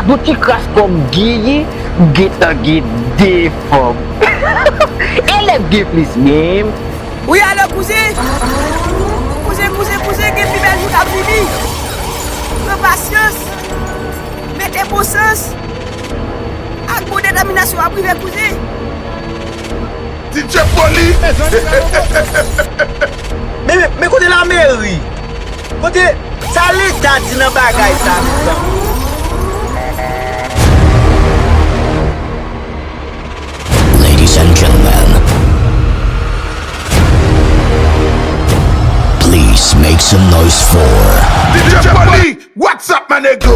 boutique crasse comme guille, guetta des femmes. Élève gay plus même. Oui, alors, cousin, qui fait belle joute à Bibi. Prends patience, mettez bon sens. Avec bonne détermination à priver, cousin. DJ Poli. Mais côté la mairie, côté ça l'état dit dans bagay ça. Ladies and gentlemen, please make some noise for DJ Poli. What's up, my nigga?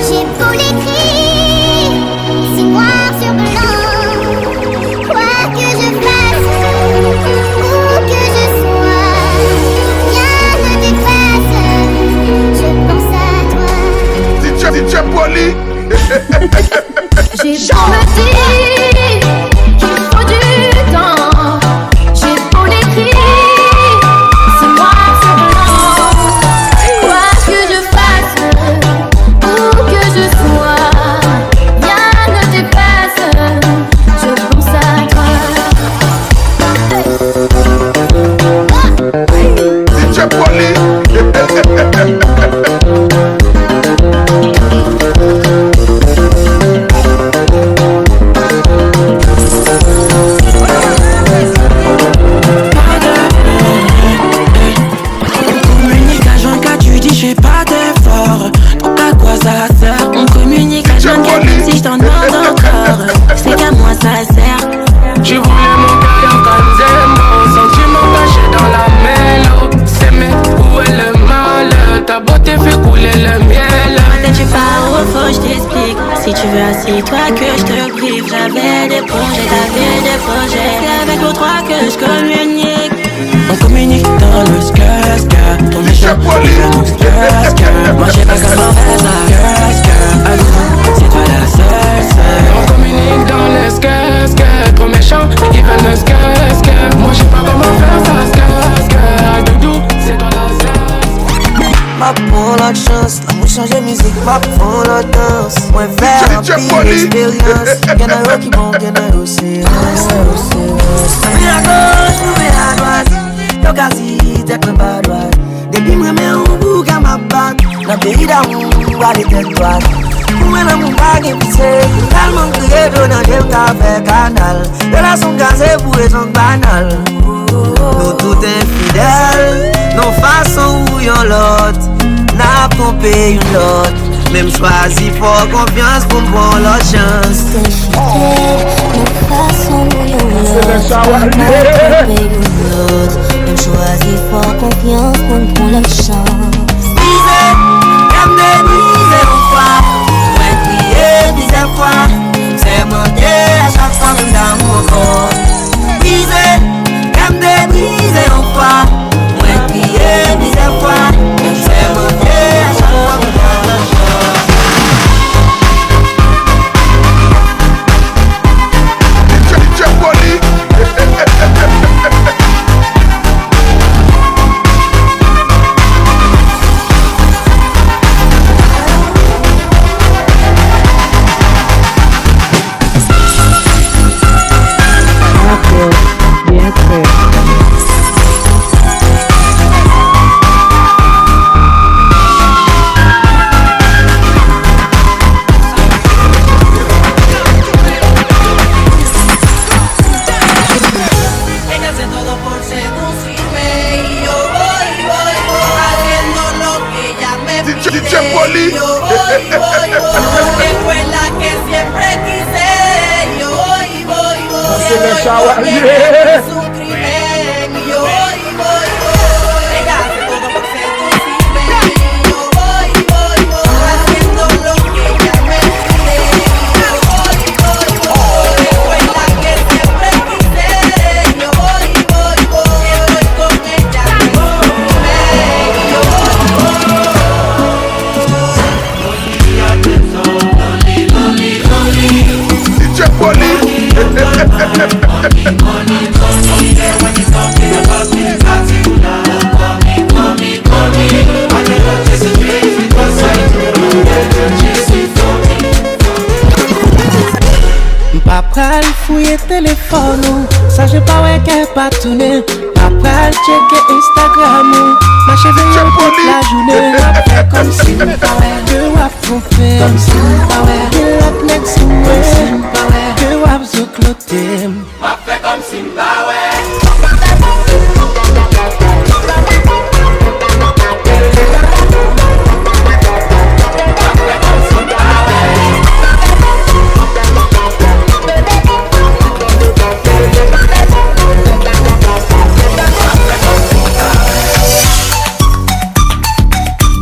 J'ai beau me dire qu'il faut du temps, j'ai beau l'écrire, c'est noir sur blanc. Quoi que je fasse, où que je sois, rien ne dépasse, je pense à toi. DJ Poli. J'ai beau me dire qu'il faut du temps, j'ai beau l'écrire. DJ Poli. Communication quand tu dis j'ai pas d'effort. Donc à quoi ça sert? On communique à jeune quelqu'un si je t'en demande encore. C'est qu'à moi ça sert. Tu voulais mon cœur comme mon sentiment caché dans la mélo. C'est mais où est le mal? Ta beauté fait couler le miel. Peut-être tu pars au faux, je t'explique. Si tu veux assis-toi que je te griffe. J'avais des projets, t'avais des projets. C'est avec vos trois que je communique. On communique dans le skr. Ton méchant, il veut nous skr. Moi j'ai pas comment faire ça. Skr, c'est toi la seule. On communique dans le skr. Trop méchant, ils veulent le skr. Moi j'ai pas comment faire ça. Skr, doudou, c'est toi la seule. Ma pour la chance, l'amour change musique, ma pour la danse. Moi vers un pire expérience. Y'en a qui bon, y'en a aussi. Mais à gauche, nous à droite. Y'a quasi, t'es que pas droite. Depuis moi, mais on bouge à ma batte. Dans le pays d'amour, à l'ételle droite. Moi, l'amour, pas qu'un pitié. Tellement crié, dans le café canal. Relation casée pour les gens banales. Nous tout infidèles, nos façons où y'en l'autre. N'a trompé une autre. Même choisi pour confiance pour prendre leur chance. Nos façons où y'en l'autre. N'a trompé une autre. Même choisi pour confiance pour prendre leur chance. Brisé, même débrisé une fois. Ouais, crier, brisé une fois. C'est monter à chaque fois même d'amour encore. Brisé, même débrisé une fois. Ouais, crier, brisé une fois. C'est monter à chaque fois même d'amour encore. DJ Poli. DJ Poli. Fue la que siempre quise. Yo voy. Se shower. Es un crimen. Yo voy. Dejaste todo por seducirme. Yo voy. Haciendo lo que ella me pide. Yo voy. Fue la que siempre quise. Yo voy. Estoy con ella. Yo DJ Poli. Après, fouiller téléphone, ça j'ai pas ouais qu'elle pas tourner. Après, checker Instagram, ma cheville toute la journée. Après, comme si pas ouais, que wap poupée, comme si pas ouais, que la next way, que wap zoukloté. Après comme si pas ouais.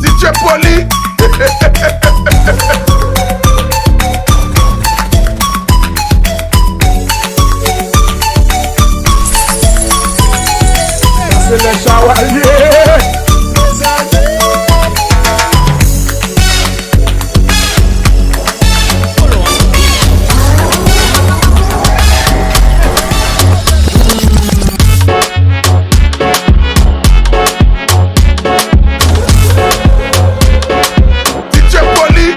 DJ Poli. C'est le chevalier. DJ Poli.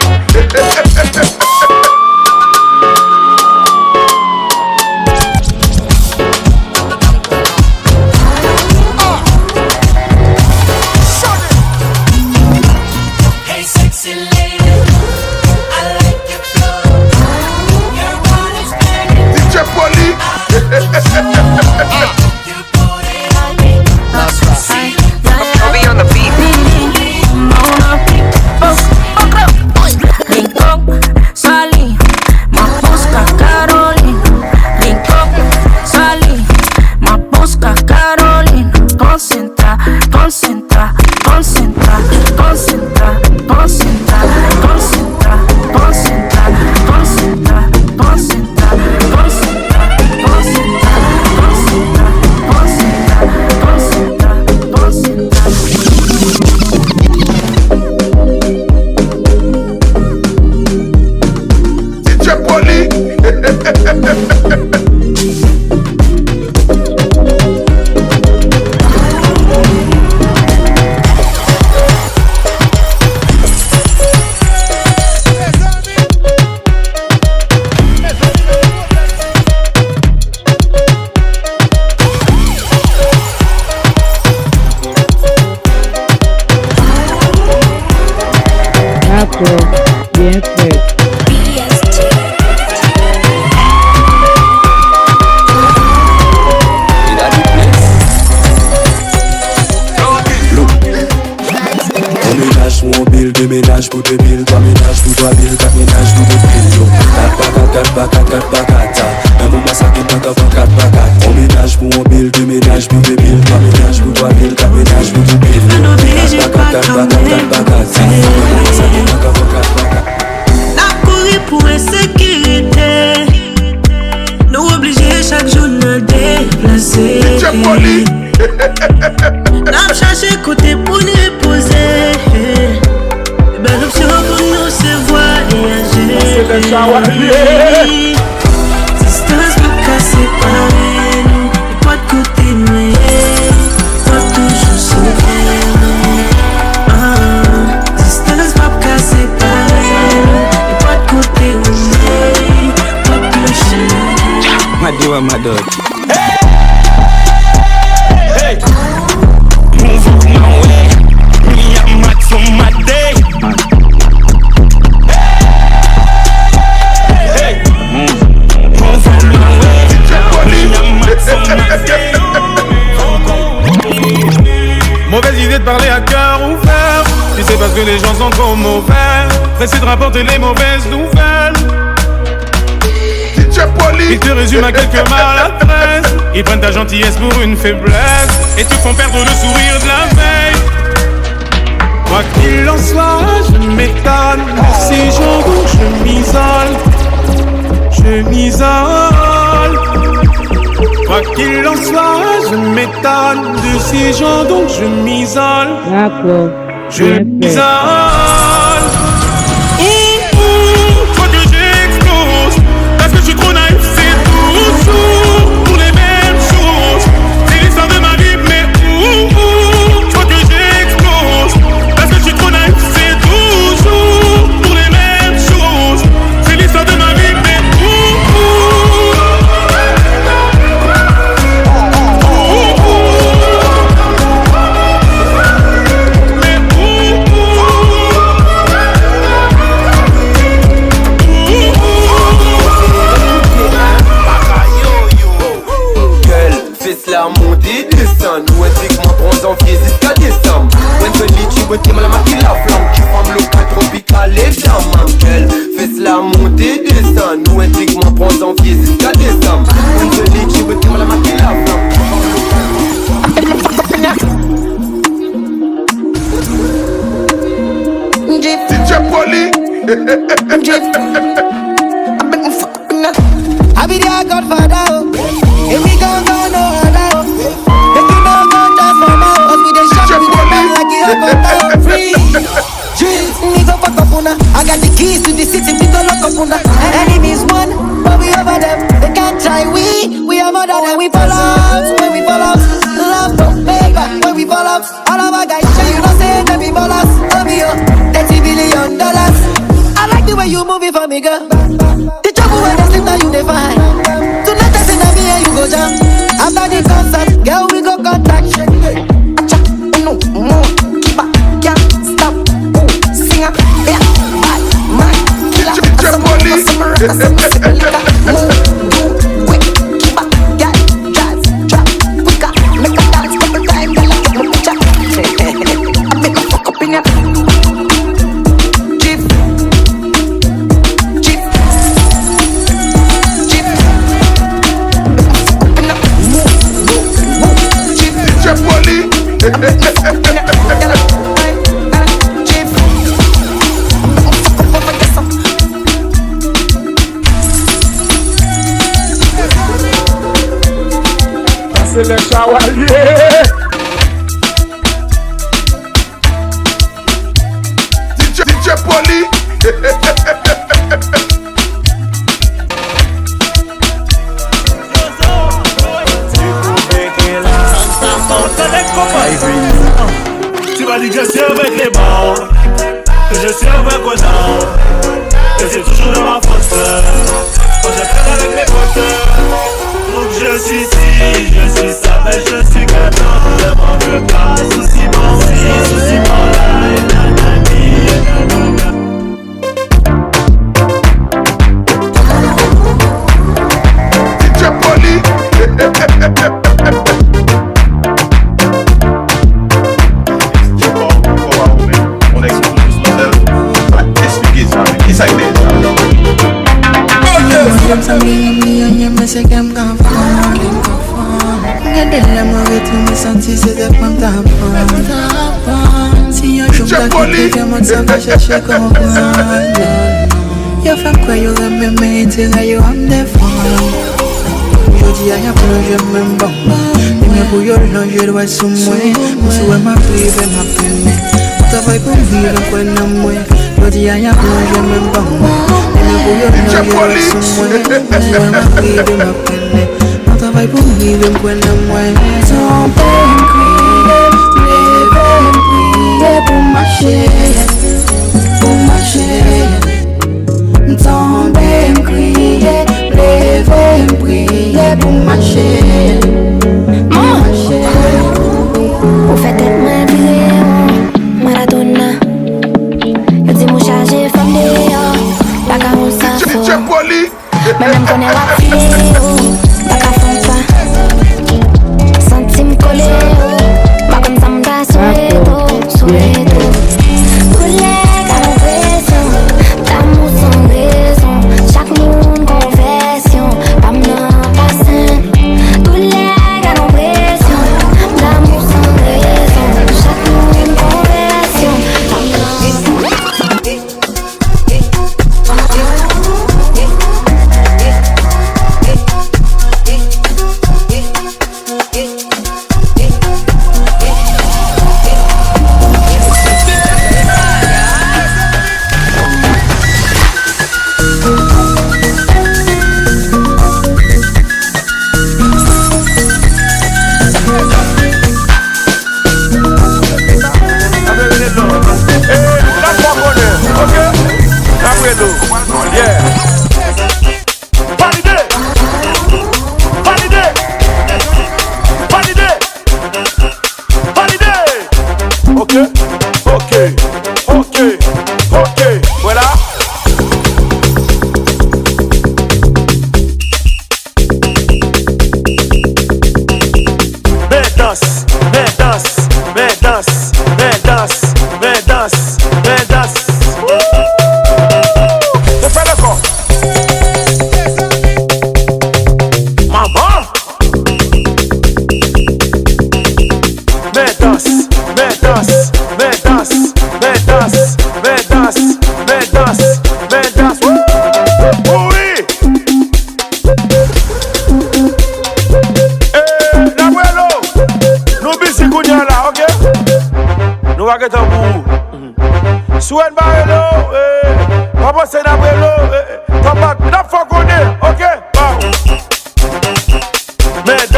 Hey sexy lady, I like your flow. Your one is burning, DJ Poli. you put it on me. I'll be on the beat. Rincón, salí, más busca Carolina. Rincón, salí, más busca Carolina. Concentra, concentra, concentra, concentra, concentra, concentra, concentra, concentra, concentra, concentra, concentra, concentra, concentra, concentra. DJ Poli. Bien fait. Ménage mon bill, déménage pour 2000, toi ménage pour 3000, quatre ménage pour 2000 yo. 4 un moment ça qui tente avant 4 on ménage pour mon bill, déménage pour 2000, toi ménage pour 3000, quatre ménage pour 2000 yo. 4 un moment ça qui tente avant 4 La courir pour insécurité, nous obligés chaque jour de déplacer. DJ Poli. N'a cherché côté pour nous reposer. Belle option pour nous se voyager. C'est le chevalier. Distance pas qu'à séparer nous. Et pas de côté nous, pas toujours sauver nous. Distance pas qu'à séparer nous. Et pas de côté nous, pas plus cher. Madiwa Madod. Hey, move on my way. Me I'm mad for my day. Hey, move on my way. Me I'm mad for my day. Mauvaise idée de parler à cœur ouvert. Tu sais parce que les gens sont trop mauvais. Pressé de rapporter les mauvaises nouvelles. DJ Poli. Ils te résument à quelques maladresses. Ils prennent ta gentillesse pour une faiblesse et te font perdre le sourire de la veille. Quoi qu'il en soit, je m'étonne de ces jours où je m'isole. Je m'isole. Quoi qu'il en soit, je m'étonne de ces gens donc je m'isole. D'accord. Je Bien fait. m'isole. Faut que j'explose. Parce que je suis trop naïf, c'est toujours pour les mêmes choses. C'est l'histoire de ma vie, mais faut que j'explose. Parce que je suis trop naïf, c'est toujours pour les mêmes choses. C'est l'histoire de ma vie, mais Wete mal ma qui la flamme, qui femme local tropical et flamme. Qu'elle fait la montée descend, nous intriguement prend janvier jusqu'à décembre. Une seule qui wete mal ma qui la flamme. DJ Polly. I be their godfather, and we gon' go no other. If you don't go just for now, cause we dey shop, we dey bang like you up on free. Dreams, we go fuck up on her. I got the keys to the city, we go lock up on her. Enemies won, but we over them. They can't try, we are more than we fall out. When we fall out, love don't pay back. When we fall out, all of our guys show you don't say that we ball us. I'll be up, $30 billion. I like the way you move it for me, girl. The trouble when they sleep now you define. Tonight I say na me and you go jam. After the concert, girl we go contact. Acha, no, keep up, can't stop. Singer, yeah, man, killer. Some quick, keep up, girl, drive, drop, quicker, make a dance couple times, girl, I get my picture. I make a fuck up in ya. C'est le chevalier. DJ Polly. Tu m'as dit que je suis avec les bons, que je suis avec Godin, que c'est toujours de ma faute. Quand je traîne avec mes potes, donc je suis ci, je suis ça, mais je suis gagnant. Ne m'en veux pas, souci mon si, souci mon là, DJ Polly. On explique tout ça. Expliquez ça, mais ça fait ça. Si un jour t'as quitté, viens-moi ça va chercher comprendre. Y'a fait quoi, y'a même mes intérêts, y'a me défendre. Aujourd'hui, y'a plongé même bon. Et mes bouillons, je dois sous moi. Mon souhait m'a privé, m'a peine. On travaille pour vivre, quoi, non, moi. Aujourd'hui, y'a plongé même bon. Et mes bouillons, je dois sous moi. Mon souhait m'a privé, m'a peine. On travaille pour vivre, quoi, non, moi. Ton père pour marcher, tomber, me crier, lever, me prier pour marcher, marcher. Vous faites être moins bien, Maradona. Yo dis mon chargé femme de pas qu'à on s'en fout. Même qu'on est rapide, pas qu'à fond pas. Centime collé, pas comme ça m'da souhaito, souhaito. Collègue à l'impression, d'amour sans raison. Chaque monde confession, pas m'en passer. Collègue à l'impression, d'amour sans raison. Chaque monde confession, pas m'en passer.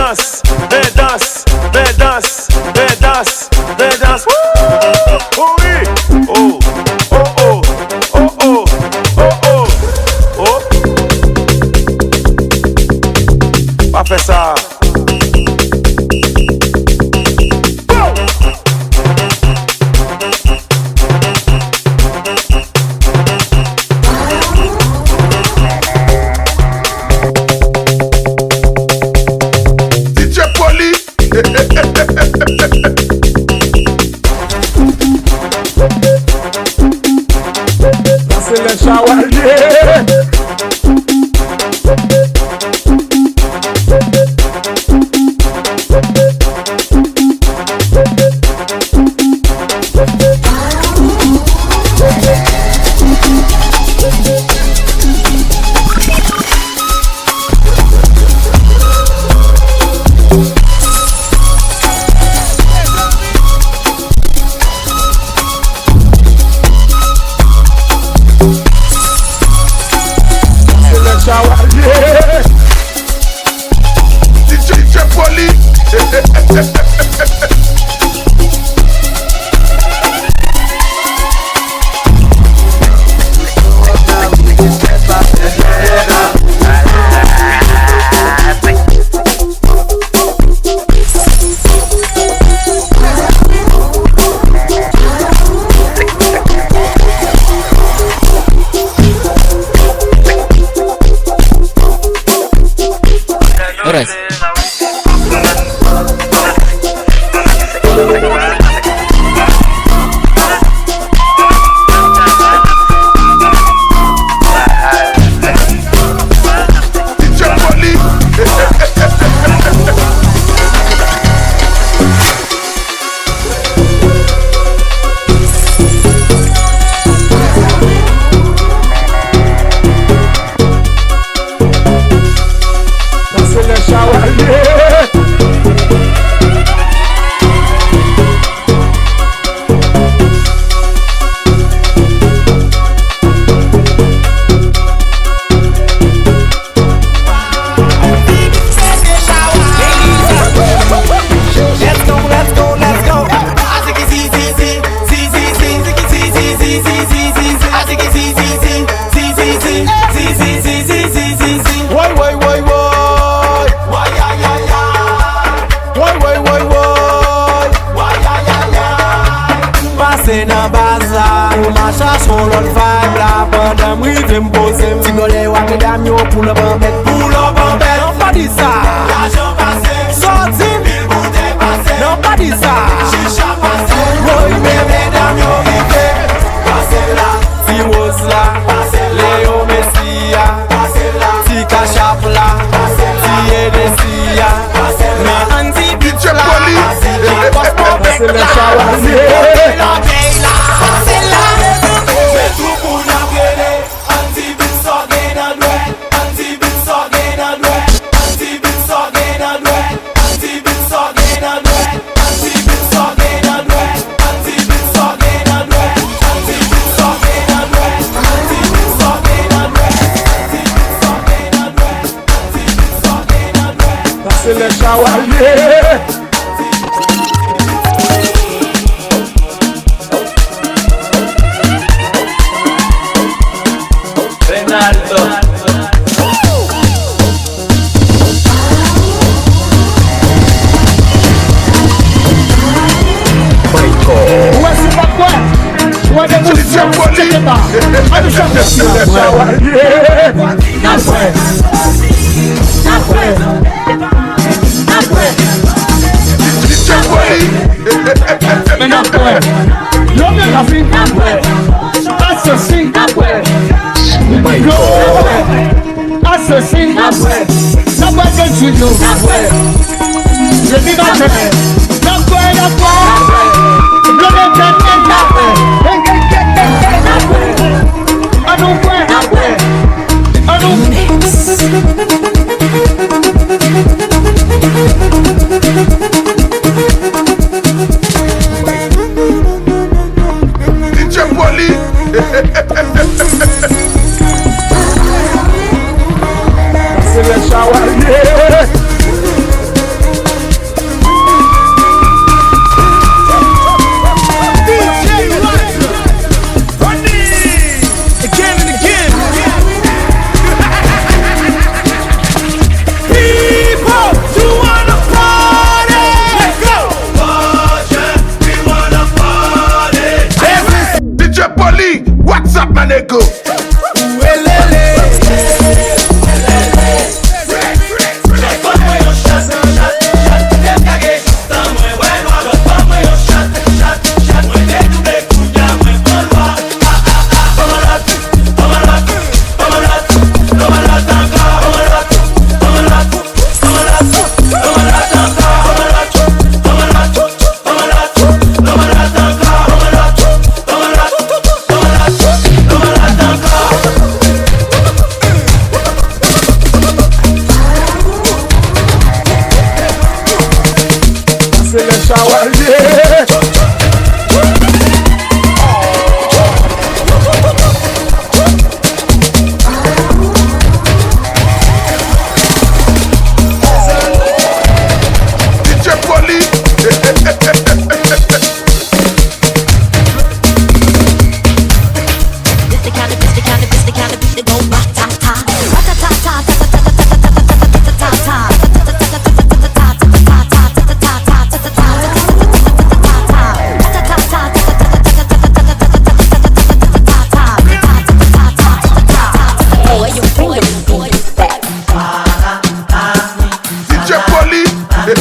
danse, les danse, les danse, les danse, les danse. Oh oui, oh, oh, oh, oh, oh, oh, oh, oh. Pas fait ça. C'est le chevalier.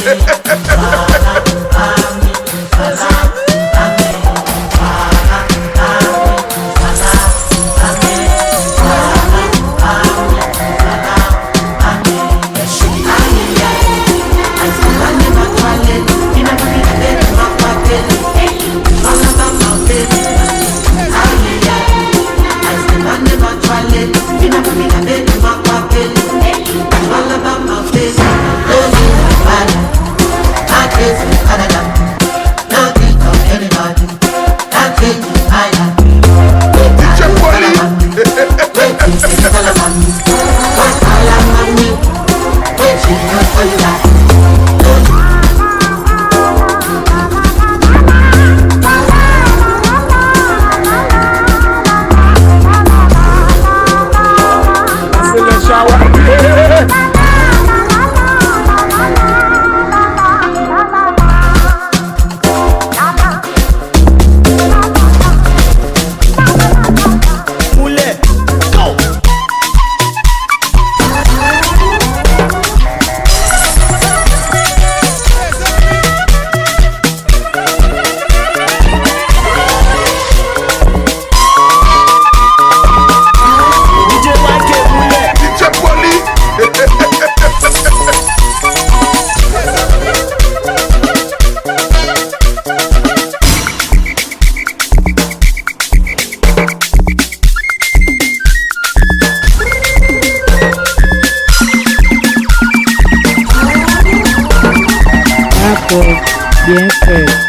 Bien fait.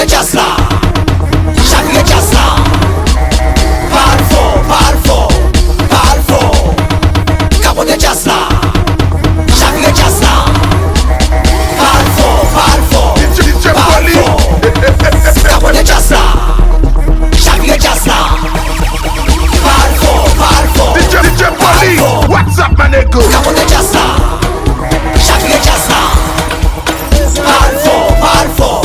Capote jazz là, chaque jazz là. Parle fort, capote jazz là, chaque jazz là. Parle fort, capote jazz là, chaque jazz là. Parle fort, DJ Polly, what's up my nigga? capote jazz là, chaque jazz là. Parle fort.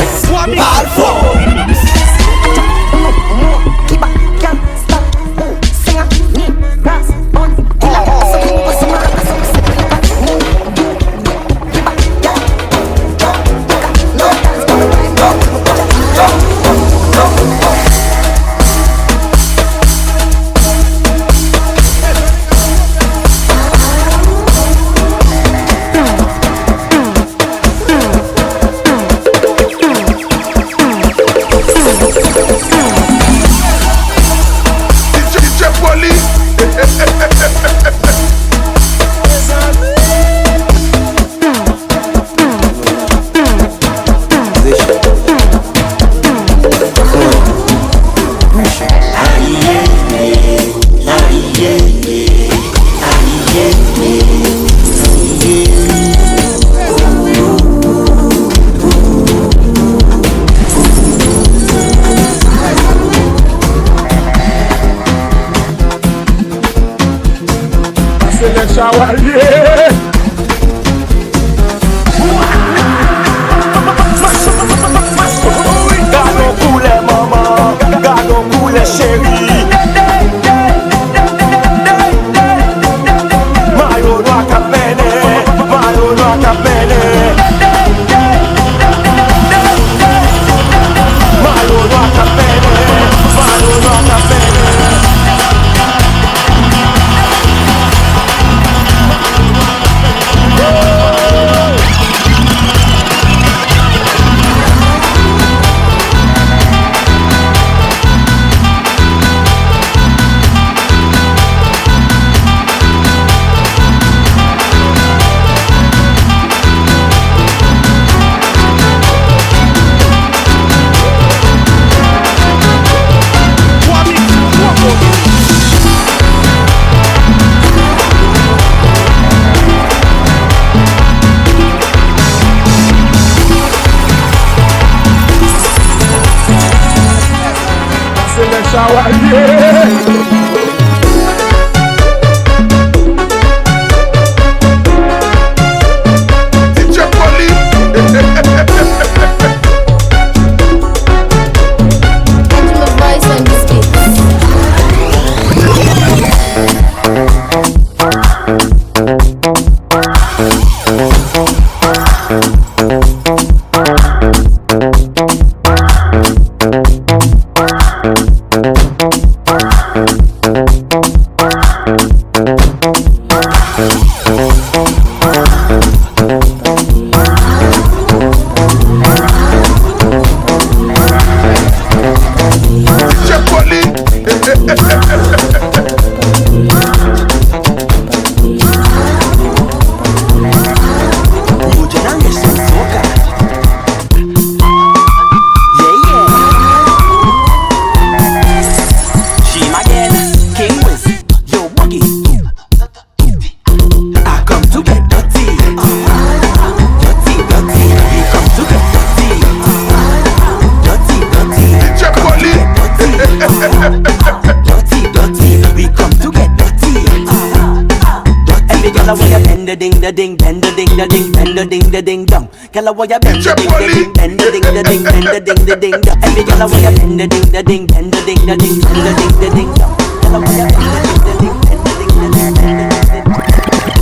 Ding dong, girl, I want you bend the ding the ding, bend the ding the ding, bend the ding the ding dong. Every girl, I want you bend the ding the ding, bend the ding the ding, bend the ding the ding dong. Girl, I want you bend the ding the ding, bend the ding the ding, bend the ding the ding.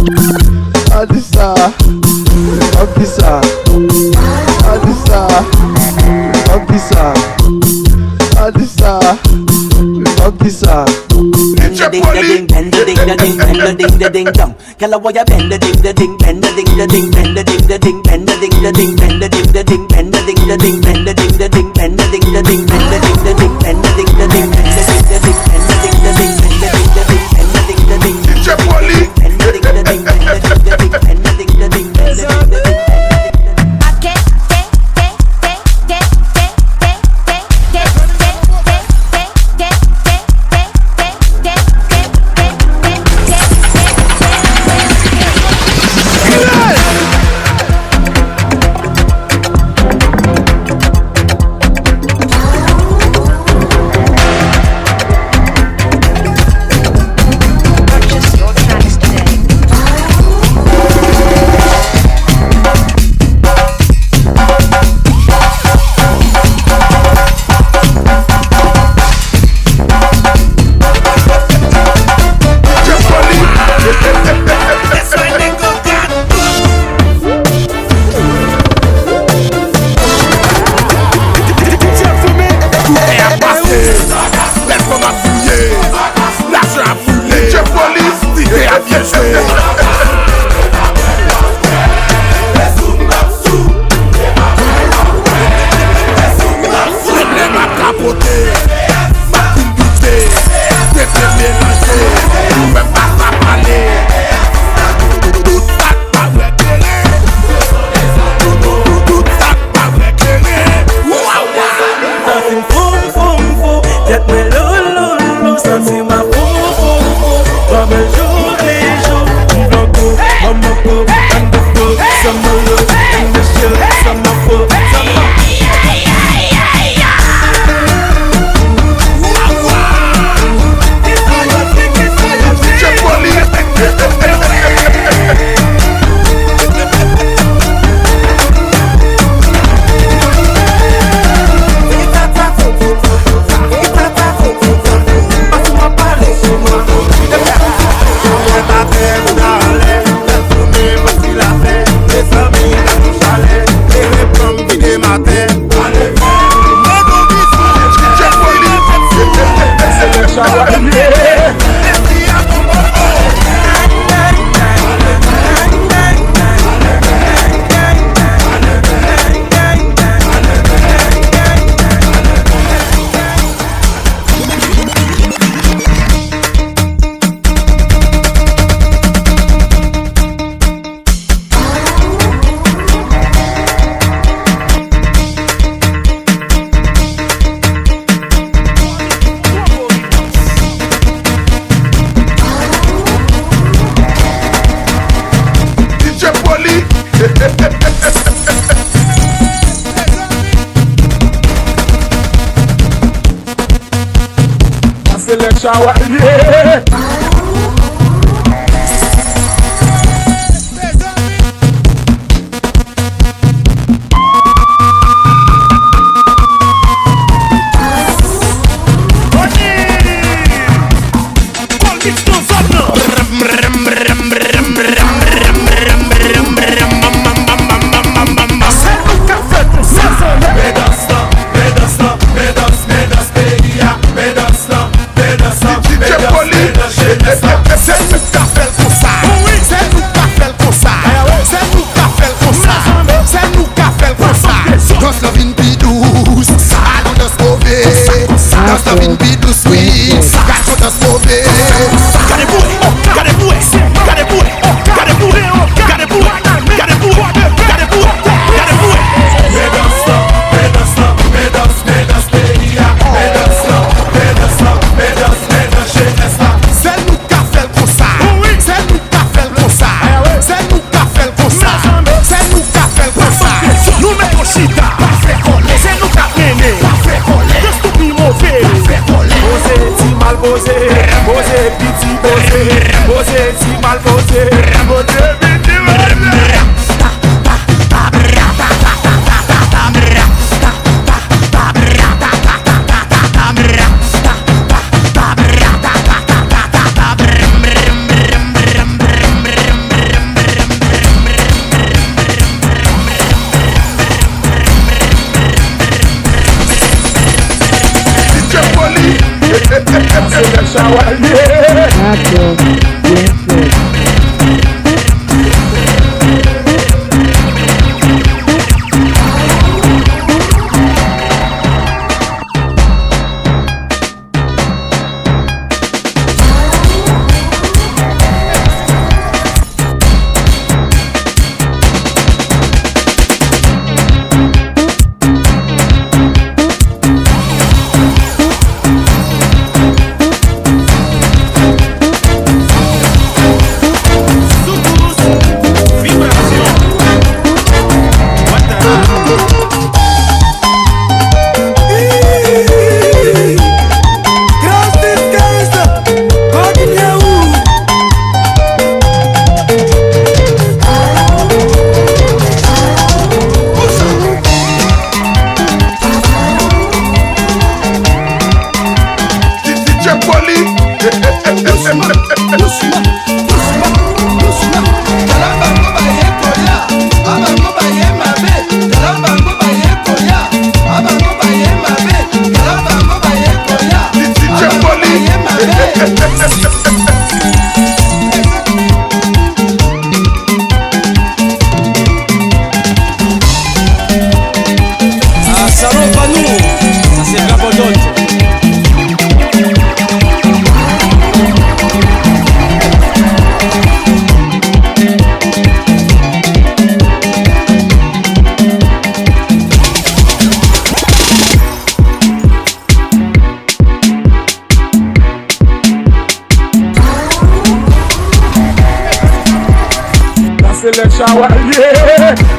Adisa, Ding the ding, bend the ding the ding, bend the ding the ding dong. Girl, I want you bend the ding the ding, bend the ding the ding, bend the ding the ding, bend the ding the ding, bend the ding the ding, bend the ding the ding, bend the ding the ding, bend the ding the ding, bend the ding the ding, bend the ding the ding, bend the ding the ding, bend the ding the ding, bend the ding the ding, bend the ding the ding, bend the ding the ding, DJ Polly, bend the ding the ding, bend the ding the ding, bend the ding the ding, bend the ding the ding. selection, yeah. Shower, yeah.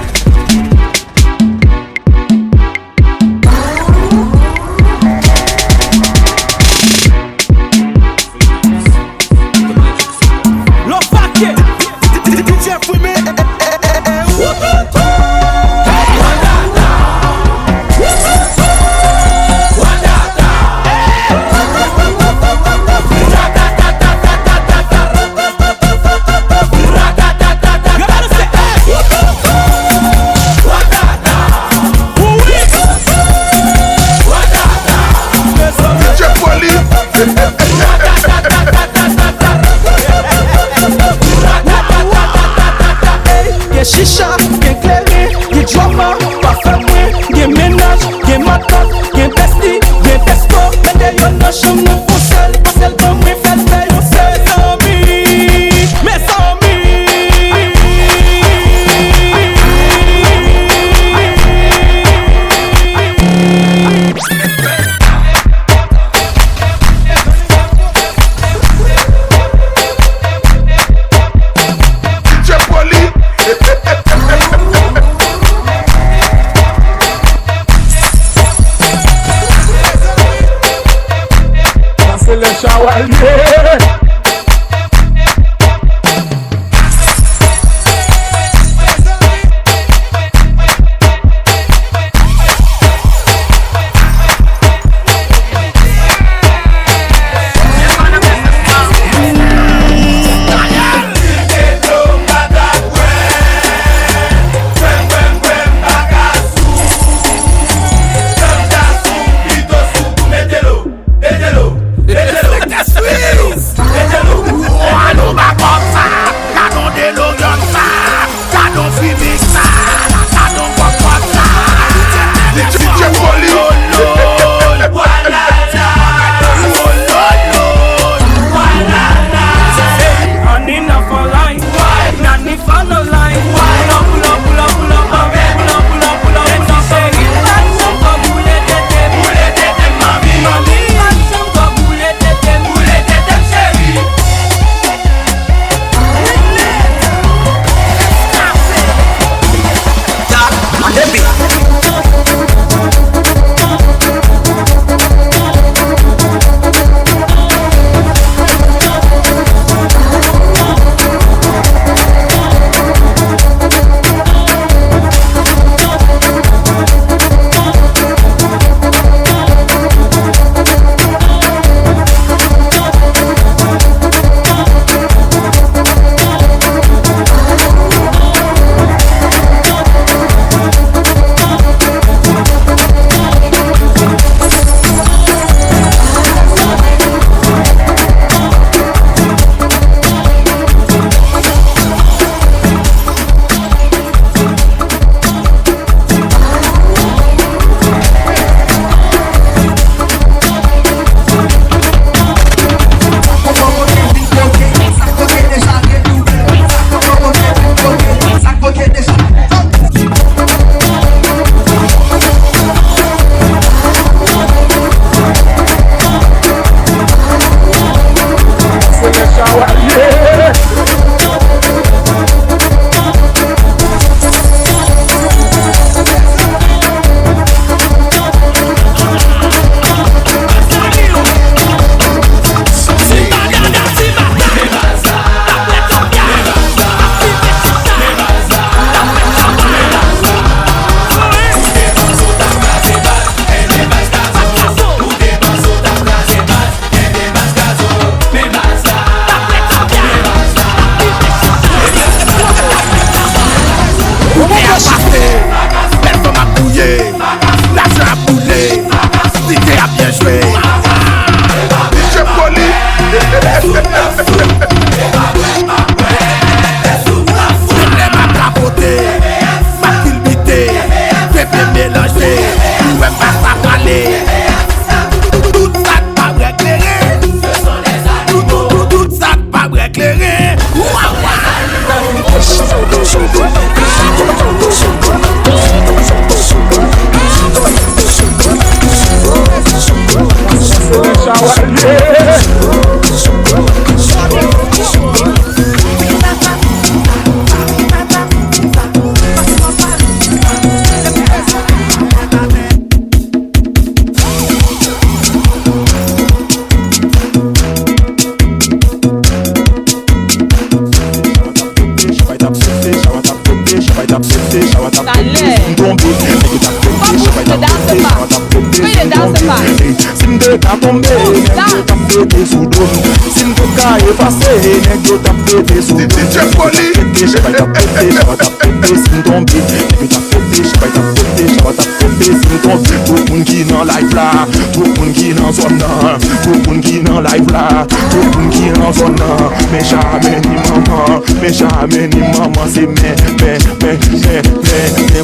Mais jamais ni maman c'est mais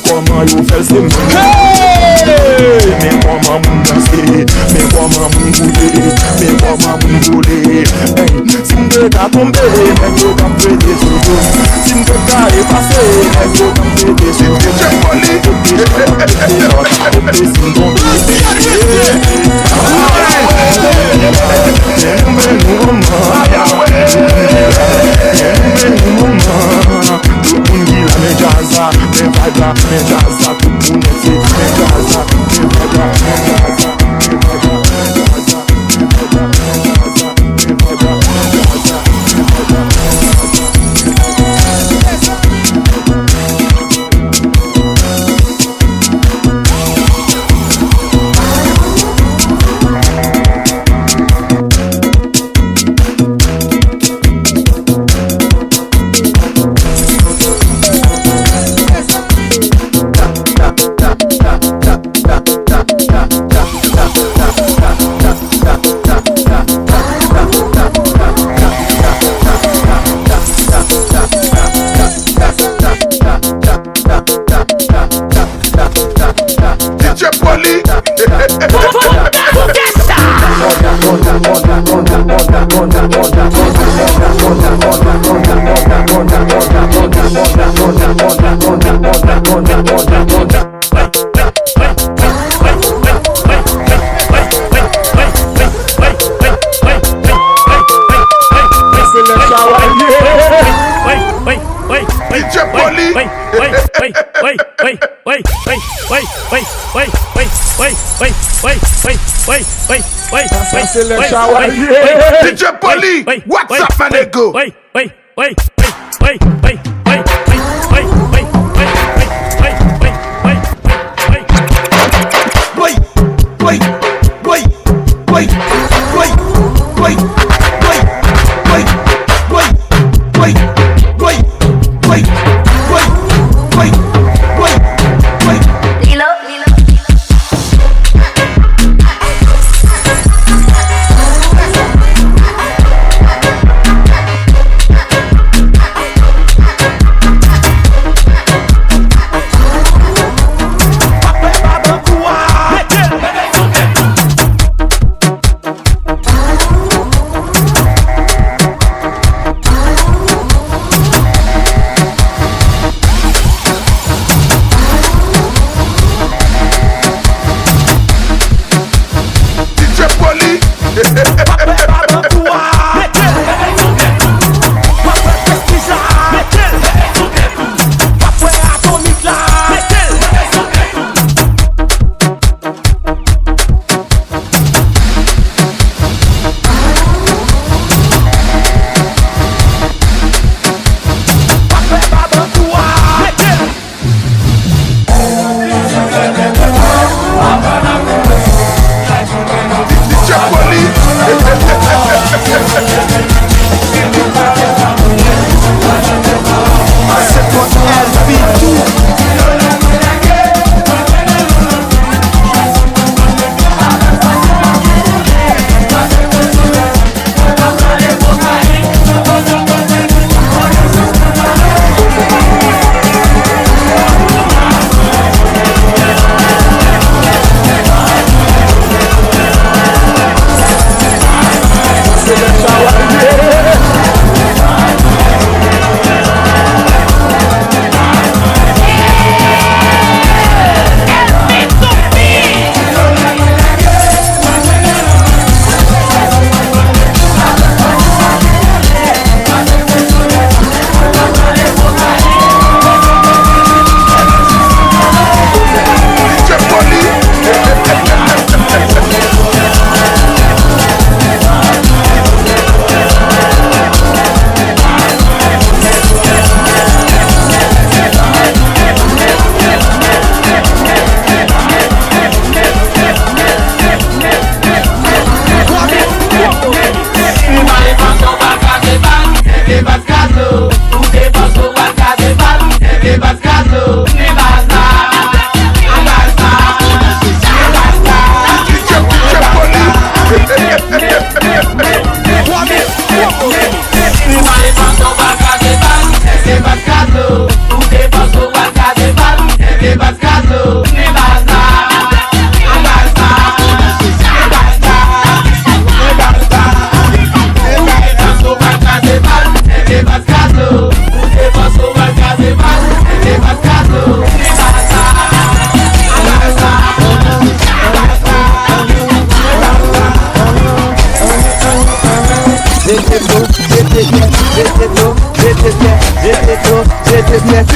comment you fais c'est mais comment mon danser mais comment mon bouler mais comment mon bouler si me ta tomber mais yo t'as fait des photos si me ta effacer mais yo t'as fait des photos tout le monde qui la met Gaza, mais Gaza, tout le monde est mais Gaza, mais Gaza, mais Gaza, mais Gaza, mais Gaza, mais DJ Polly, what's up, my nigga?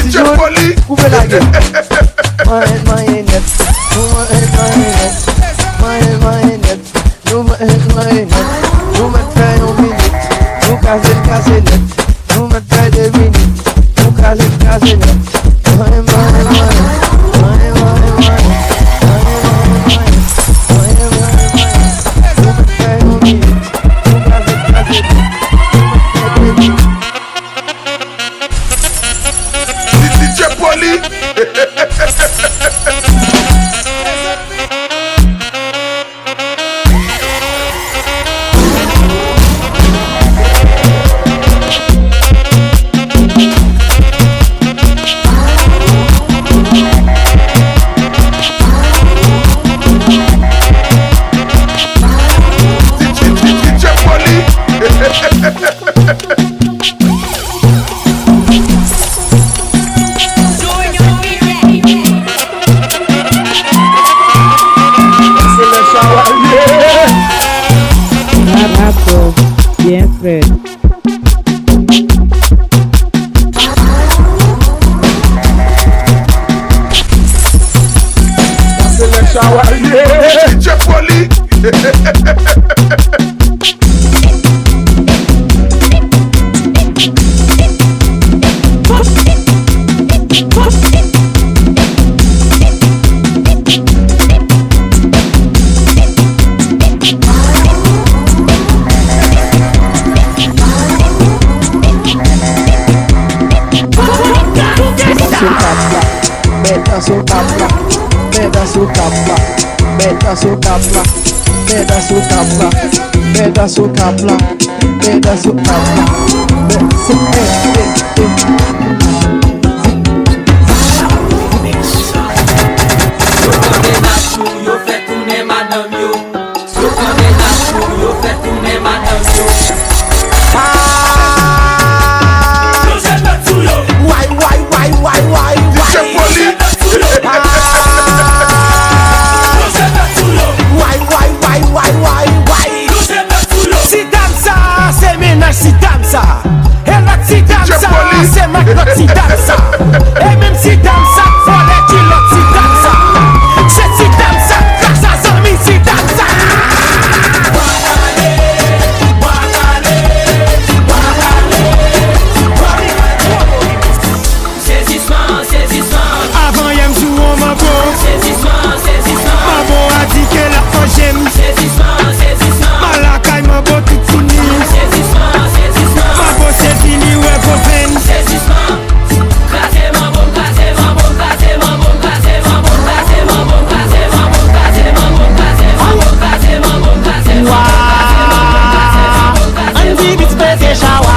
DJ Polly. Ouvrez la gueule. Nous mettre une minute. Nous caser net. Nous mettre 2 minutes. Nous caser net. DJ Polly. fait. DJ Polly. Beta su capla, beta su capla, beta su capla, beta su capla, beta su capla, beta su capla, Yo fais tourner madame yo. So condamnation, yo fais tourner madame yo. Si dansa, c'est ménage si dansa. Et l'autre si dansa, c'est ma l'autre si dansa. Et même si dansa, faut les qui l'autre si dansa. C'est si dansa, dansa, zami si dansa. Avant y'aime jouer au mabo. Mabo a dit qu'elle a pas j'aime. Malakaï mabo tout fini. Mabo c'est fini ouais vos veines. Andy bits bete shawa.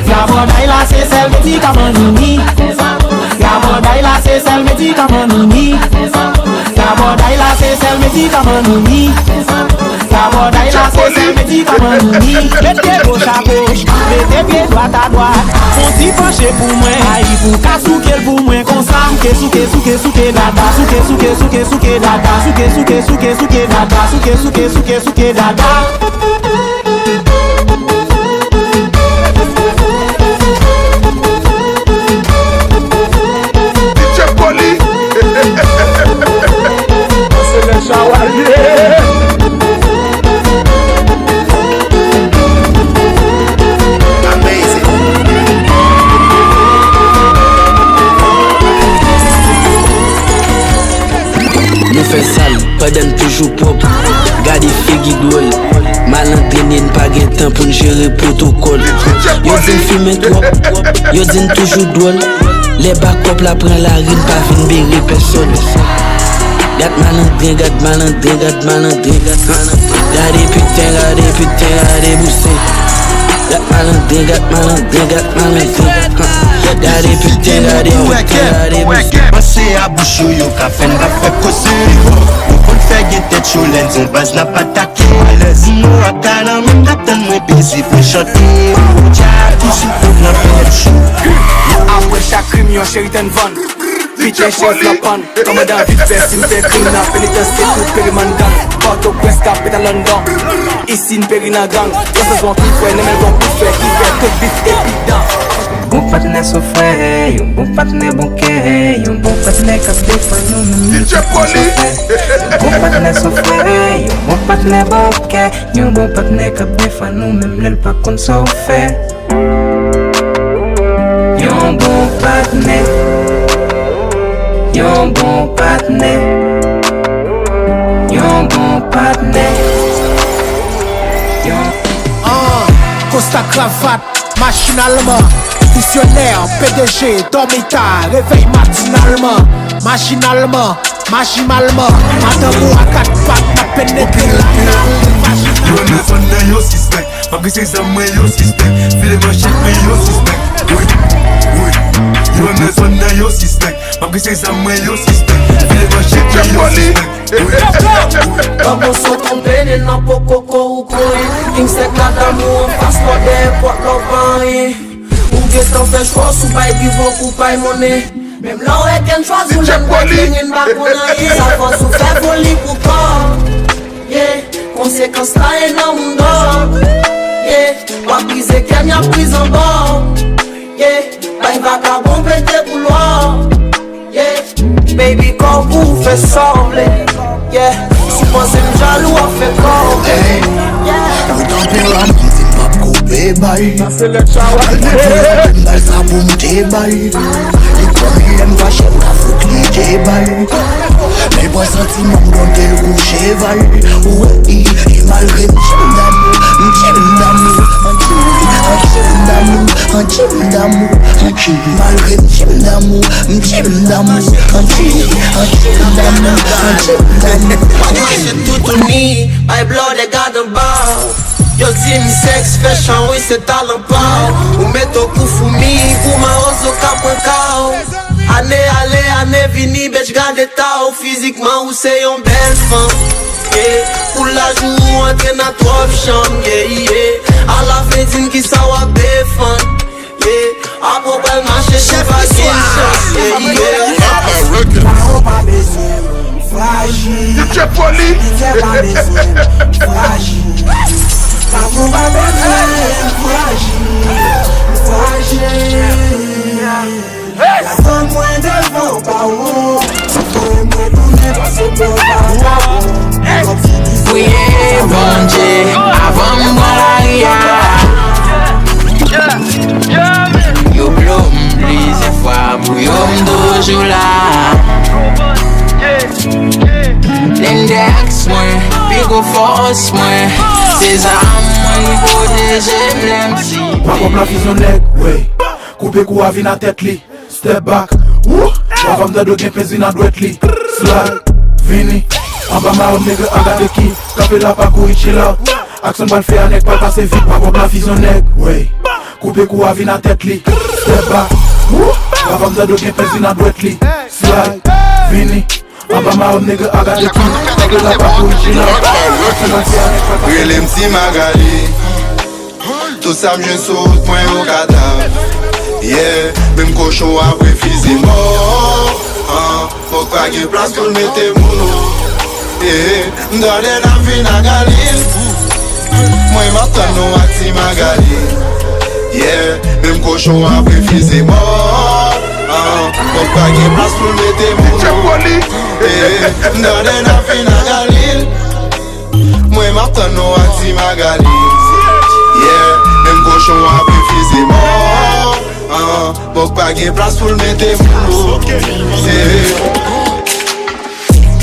Gabodaila c'est celle me dit comme un nini. Gabodaila c'est celle me dit comme un nini. Gabodaila c'est celle me dit comme un nini. Gabodaila c'est celle me dit comme un nini. Mettez gauche à gauche, mettez pied droite à droite. Font s'y pencher pour moi, aïe pour kasouke pour moi. Consam que souke dada, souke dada, souke dada, souke dada. DJ Polly. C'est le chevalier. Nous fait sale, pas donne toujours propre. Gardez figi douille. Mal entraîné, pas gain temps pour gérer protocole. Yo din fumer trop, yo din toujours drôle. Les backups la prend la rime, pas fin bérer personne. Gat mal entraîné, Gardez putain, gardez boussé. Gat mal entraîné. Gardez putain, gardez boussé. Passez à bouche yo ka fen ba fait causer. Ou kon fait guetter chaud lens on base n'a pas taqué. Nous à canam m'attend moi busy pour chanter. Tcha tout sur la fait chou. Après chaque crime yon chéri ten van. Pitché chef la pan. Comme dans vite fait si m'fait crime na pénitence tout périman gang. Porto Press Cap à London. Ici n'périna gang. Quand ça se tout fait n'aime bon pour faire qui fait tout vite et puis Bon partenaire souffre, un bon partenaire banquet, un bon partenaire qui défend nous même. DJ Polly. Un bon partenaire souffre, un bon partenaire banquet, un bon partenaire qui défend nous même. L'elle pas qu'on s'en fait. Un bon partenaire, un bon partenaire, un bon partenaire. Costa cravate, machinalement. Fonctionnaire, PDG, dormita, réveil matinalement. Machinalement. Madame ou à 4 pattes, n'a pénétré l'anal. Yo ne son na yo suspect. Malgré ses amis yo suspect. File manchette mais yo suspect. Oui. Yo ne son na yo suspect. Malgré ses amis yo suspect. File manchette mais yo suspect. Vamos so compene na poco koi. Insect la d'amour, passe l'or des portes l'or. Ou get en fait choix sous bail vivant pour paye monnaie. Même l'on est qu'un choix sous le bac, une bac on a eu. Ça va souffrir pour lui pour corps. Yeah, conséquence là et non mon dos. Yeah, pas briser qu'elle y'a prise en bord. Yeah, bah il va qu'à bon péter couloir. Yeah, baby quand vous fait sembler. Yeah, si moi c'est me jaloux on fait corps. Yeah, ou tempérament c'est pas coupé bail. C'est le chaval. Bail ça pour m'te bail. Les premiers aiment vacher la fout les bail. Mais pas sentiment dans tes coucher bail. Ouais, et malgré tout uni, my blood est garde bar. Yo team sex fashion, oui c'est talent pas. Ou mettre au coup foumi, ou ma hausse au cap au cao. Année aller, année vini, bitch garde tao. Physiquement ou c'est une belle femme. Yeah, pour la joue, entre dans trois chambres. Yeah, yeah. À la fin d'une qui ça va béfan. Yeah, à propos de marché, j'ai pas de chance. Yeah, yeah. Fragile, DJ Poli. Fragile. L'amour va baiser, fragile. La femme moins devant, pas où. Toi et moi, tourner, passer pour pas où. Oui, bon Dieu, avant moi, yo blow m'blise fois, yo m'dojou là. L'index moi, puis go force moi. Ces armes moi, y protéger m'l'aime. Pas comme la vision nèg, ouais. Coupe kou avi na tête li. Step back, wouh. Avant de doger pesi na droite li. Slide, vini. En bas ma homme nègre agade ki. Kapé la pa kou chill out. Action bal fait nèg pas passer vite. Pas comme la vision nèg, ouais. Coupe kou avi na tête li. Step back, wouh. Avant de doger pesi na droite li. Slide, vini. En bas ma homme nègre agade ki. Kapé la pa kou chill out. Action bal fait nèg pas passer vite. Relem si Magali. Tout ça m'j'en saute point au cadavre. Yeah, même cochon après fils est mort. Faut pas qu'il y ait place pour le mettre mono. Yeah, m'donne la vie na Galil. Moi m'attends non à si Magali. Yeah, même cochon après fils est mort. Faut pas qu'il y ait place pour le mettre mono. Yeah, m'donne la vie na Galil. Moi m'attends non à si Magali. Yeah, même cochon après fils est mort. Pour pas qu'il y ait place pour le mettre mono.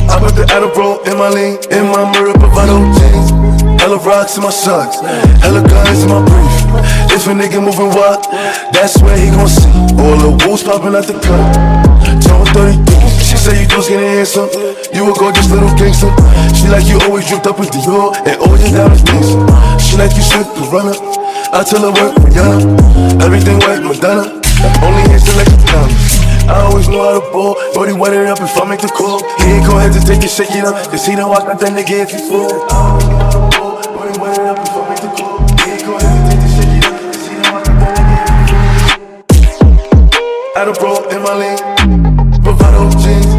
I put the Adderall in my lean, in my mirror bravado jeans. Hella rocks in my socks, hella guns in my brief. If a nigga moving wild, that's where he gon' see. All the wolves popping out the cut. Tone 33, she say you just getting handsome. You a gorgeous little gangster. She like you always dripped up with Dior and all your diamonds dancing. She like you slick the runner. I tell her work Rihanna, everything white Madonna. Only here to let you down. I always know how to ball. Brody wet it up if I make the call. He ain't gon' hesitate to shake it up. Cause he know I got that nigga if he fall. I always know how to ball. Brody wet it up if I make the call. He ain't gon' hesitate to shake it up. Cause he know I got that nigga if he fall. Out of bro in my lane. Bravado jeans.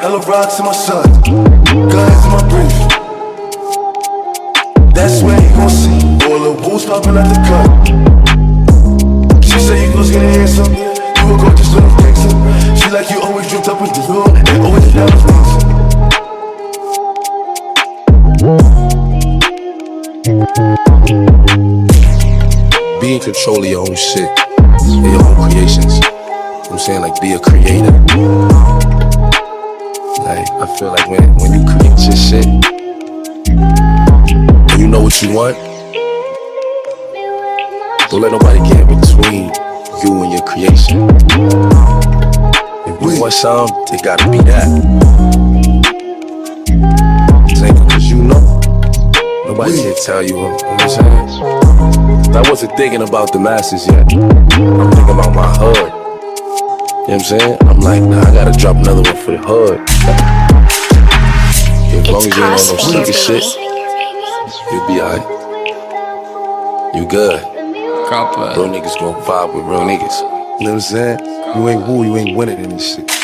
Hella rocks in my socks. Guns in my brief. That's where he gon' see. All the wolves popping out the cut. She say you was getting handsome. You a gorgeous little gangster. She like you always dripped up with Dior and always down with things. Be in control of your own shit and your own creations. You know what I'm saying? Like, be a creator. Like, I feel like when you create your shit and you know what you want, don't let nobody get in between you and your creation. If you want something, it gotta be that. It ain't because you know. Nobody can tell you, you know what I'm saying? I wasn't thinking about the masses yet. I'm thinking about my hood. You know what I'm saying? I'm like, nah, I gotta drop another one for the hood. As long as you ain't on no stupid shit, you'll be alright. You good. Real niggas gon' vibe with real niggas. You know what I'm saying? You ain't who, you ain't winning in this shit.